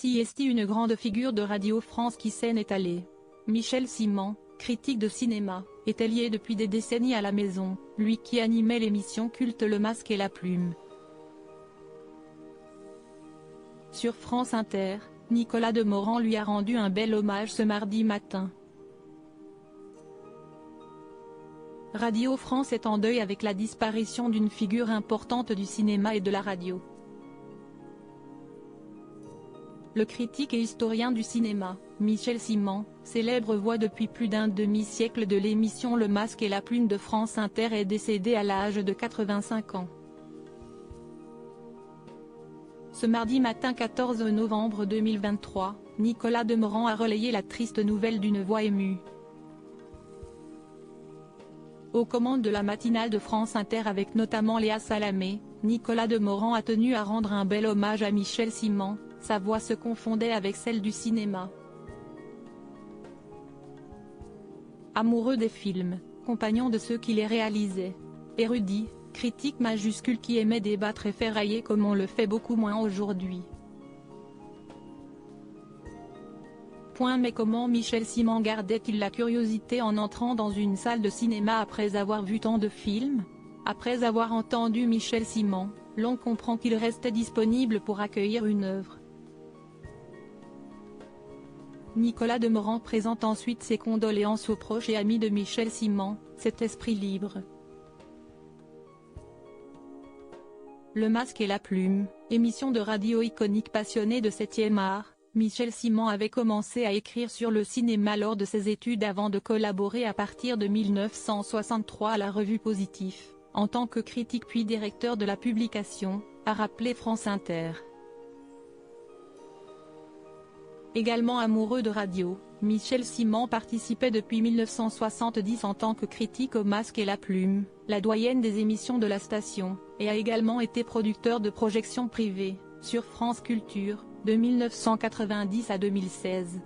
CST, une grande figure de Radio France qui s'en est allé. Michel Simon, critique de cinéma, était lié depuis des décennies à la maison, lui qui animait l'émission culte Le Masque et la Plume. Sur France Inter, Nicolas Demorand lui a rendu un bel hommage ce mardi matin. Radio France est en deuil avec la disparition d'une figure importante du cinéma et de la radio. Le critique et historien du cinéma, Michel Simon, célèbre voix depuis plus d'un demi-siècle de l'émission Le Masque et la Plume de France Inter, est décédé à l'âge de 85 ans. Ce mardi matin 14 novembre 2023, Nicolas Demorand a relayé la triste nouvelle d'une voix émue. Aux commandes de la matinale de France Inter avec notamment Léa Salamé, Nicolas Demorand a tenu à rendre un bel hommage à Michel Simon. Sa voix se confondait avec celle du cinéma. Amoureux des films, compagnon de ceux qui les réalisaient. Érudit, critique majuscule qui aimait débattre et ferrailler comme on le fait beaucoup moins aujourd'hui. Mais comment Michel Simon gardait-il la curiosité en entrant dans une salle de cinéma après avoir vu tant de films? Après avoir entendu Michel Simon, l'on comprend qu'il restait disponible pour accueillir une œuvre. Nicolas Demorand présente ensuite ses condoléances aux proches et amis de Michel Simon, cet esprit libre. Le Masque et la Plume, émission de radio iconique passionnée de 7e art, Michel Simon avait commencé à écrire sur le cinéma lors de ses études avant de collaborer à partir de 1963 à la revue Positif, en tant que critique puis directeur de la publication, a rappelé France Inter. Également amoureux de radio, Michel Simon participait depuis 1970 en tant que critique au Masque et la Plume, la doyenne des émissions de la station, et a également été producteur de projections privées, sur France Culture, de 1990 à 2016.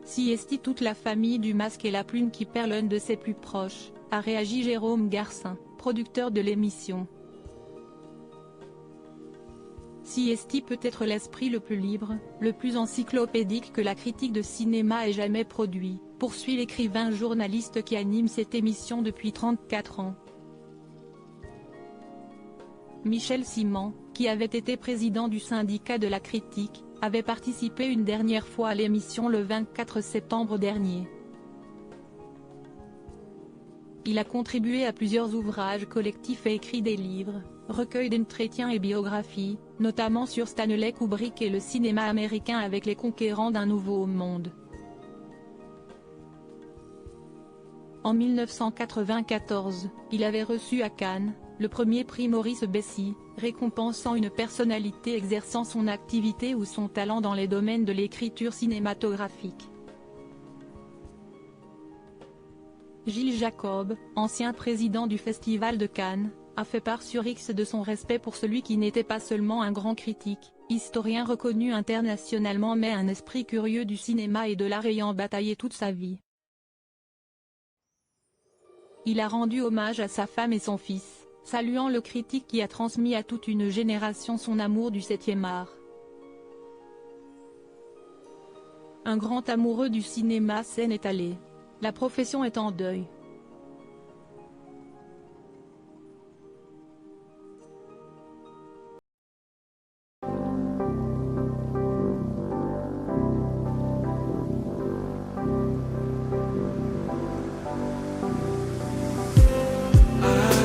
CST, toute la famille du Masque et la Plume qui perd l'un de ses plus proches, a réagi Jérôme Garcin, producteur de l'émission. CST peut être l'esprit le plus libre, le plus encyclopédique que la critique de cinéma ait jamais produit, poursuit l'écrivain journaliste qui anime cette émission depuis 34 ans. Michel Simon, qui avait été président du syndicat de la critique, avait participé une dernière fois à l'émission le 24 septembre dernier. Il a contribué à plusieurs ouvrages collectifs et écrit des livres, recueils d'entretiens et biographies, notamment sur Stanley Kubrick et le cinéma américain avec Les Conquérants d'un Nouveau Monde. En 1994, il avait reçu à Cannes, le premier prix Maurice Bessy, récompensant une personnalité exerçant son activité ou son talent dans les domaines de l'écriture cinématographique. Gilles Jacob, ancien président du Festival de Cannes, a fait part sur X de son respect pour celui qui n'était pas seulement un grand critique, historien reconnu internationalement mais un esprit curieux du cinéma et de l'art ayant bataillé toute sa vie. Il a rendu hommage à sa femme et son fils, saluant le critique qui a transmis à toute une génération son amour du 7e art. Un grand amoureux du cinéma s'en est allé. La profession est en deuil.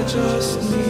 Just need